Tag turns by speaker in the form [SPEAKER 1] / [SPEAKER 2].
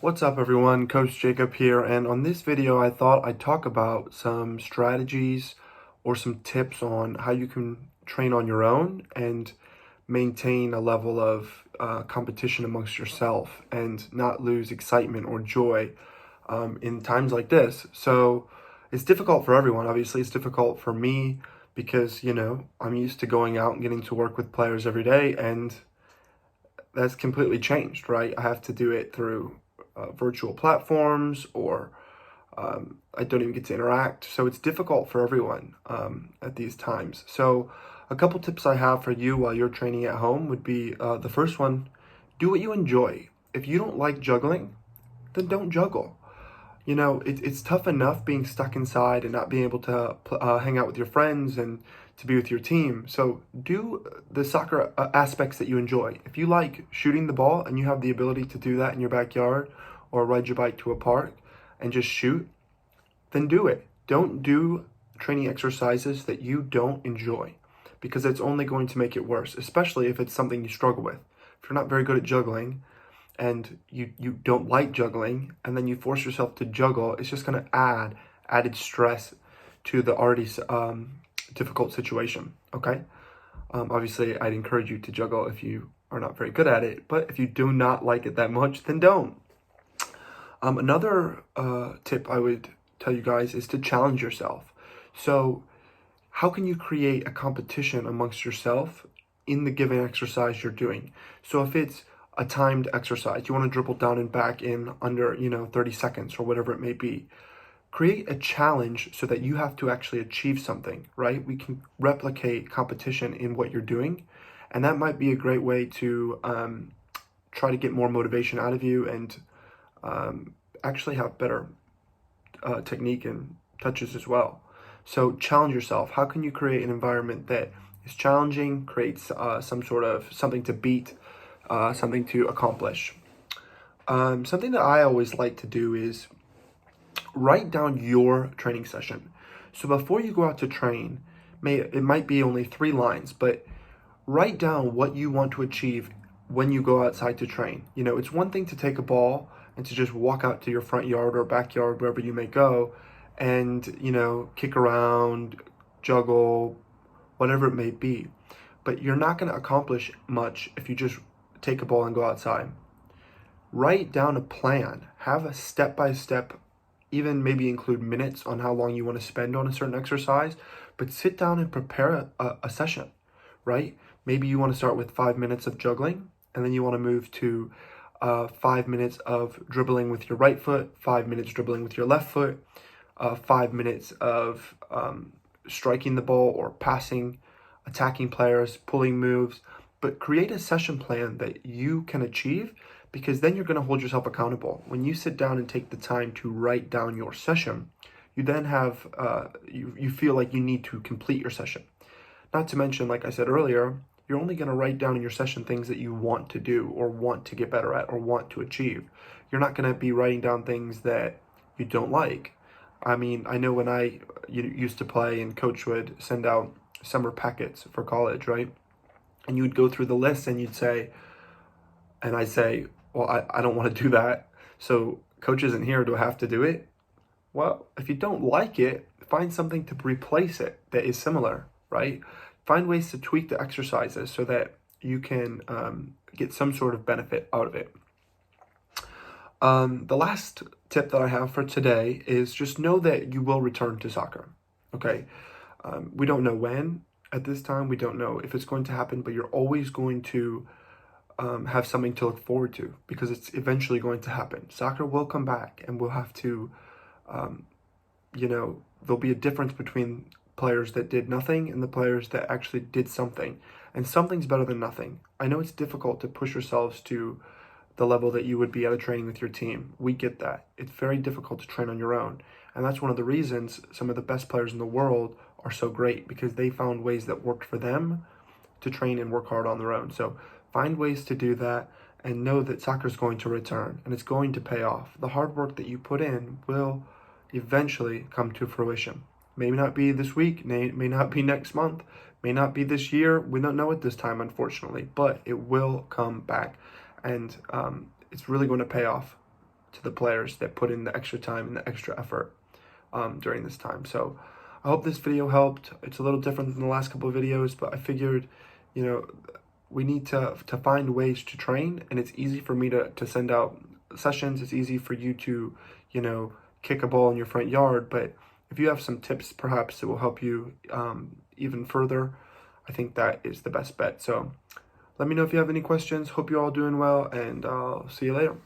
[SPEAKER 1] What's up everyone, Coach Jacob here, and on this video I thought I'd talk about some strategies or some tips on how you can train on your own and maintain a level of competition amongst yourself and not lose excitement or joy in times like this. So it's difficult for everyone. Obviously it's difficult for me because, I'm used to going out and getting to work with players every day, and that's completely changed, right? I have to do it through virtual platforms, or I don't even get to interact. So it's difficult for everyone at these times. So a couple tips I have for you while you're training at home would be the first one: do what you enjoy. If you don't like juggling, then don't juggle. It's tough enough being stuck inside and not being able to hang out with your friends and to be with your team. So do the soccer aspects that you enjoy. If you like shooting the ball and you have the ability to do that in your backyard or ride your bike to a park and just shoot, then do it. Don't do training exercises that you don't enjoy, because it's only going to make it worse, especially if it's something you struggle with. If you're not very good at juggling, and you don't like juggling, and then you force yourself to juggle, it's just going to add added stress to the already difficult situation. Okay. Obviously I'd encourage you to juggle if you are not very good at it, but if you do not like it that much, then don't. Another tip I would tell you guys is to challenge yourself. So how can you create a competition amongst yourself in the given exercise you're doing? So if it's a timed exercise, you want to dribble down and back in under 30 seconds or whatever it may be, create a challenge so that you have to actually achieve something, right? We can replicate competition in what you're doing, and that might be a great way to try to get more motivation out of you and actually have better technique and touches as well. So challenge yourself. How can you create an environment that is challenging, creates some sort of something to beat, something to accomplish? Something that I always like to do is write down your training session. So before you go out to train, it might be only 3 lines, but write down what you want to achieve when you go outside to train. It's one thing to take a ball and to just walk out to your front yard or backyard, wherever you may go, and, kick around, juggle, whatever it may be. But you're not going to accomplish much if you just take a ball and go outside. Write down a plan. Have a step-by-step, even maybe include minutes on how long you want to spend on a certain exercise, but sit down and prepare a session, right? Maybe you want to start with 5 minutes of juggling, and then you want to move to 5 minutes of dribbling with your right foot, 5 minutes dribbling with your left foot, 5 minutes of striking the ball or passing, attacking players, pulling moves. But create a session plan that you can achieve, because then you're going to hold yourself accountable. When you sit down and take the time to write down your session, you then have, you feel like you need to complete your session. Not to mention, like I said earlier, you're only going to write down in your session things that you want to do or want to get better at or want to achieve. You're not going to be writing down things that you don't like. I mean, I know when I used to play and coach would send out summer packets for college, right? And you would go through the list and I'd say, well, I don't want to do that. So coach isn't here. Do I have to do it? Well, if you don't like it, find something to replace it that is similar, right? Find ways to tweak the exercises so that you can get some sort of benefit out of it. The last tip that I have for today is just know that you will return to soccer, okay? We don't know when. At this time, we don't know if it's going to happen, but you're always going to have something to look forward to, because it's eventually going to happen. Soccer will come back, and we'll have to, there'll be a difference between players that did nothing and the players that actually did something. And something's better than nothing. I know it's difficult to push yourselves to the level that you would be at a training with your team. We get that. It's very difficult to train on your own. And that's one of the reasons some of the best players in the world are so great, because they found ways that worked for them to train and work hard on their own. So find ways to do that, and know that soccer is going to return and it's going to pay off. The hard work that you put in will eventually come to fruition. Maybe not be this week, may not be next month, may not be this year. We don't know at this time, unfortunately, but it will come back, and it's really going to pay off. to the players that put in the extra time and the extra effort during this time. So I hope this video helped. It's a little different than the last couple of videos, but I figured, you know, we need to find ways to train, and it's easy for me to send out sessions. It's easy for you to, you know, kick a ball in your front yard, but if you have some tips, perhaps it will help you even further. I think that is the best bet. So let me know if you have any questions. Hope you're all doing well, and I'll see you later.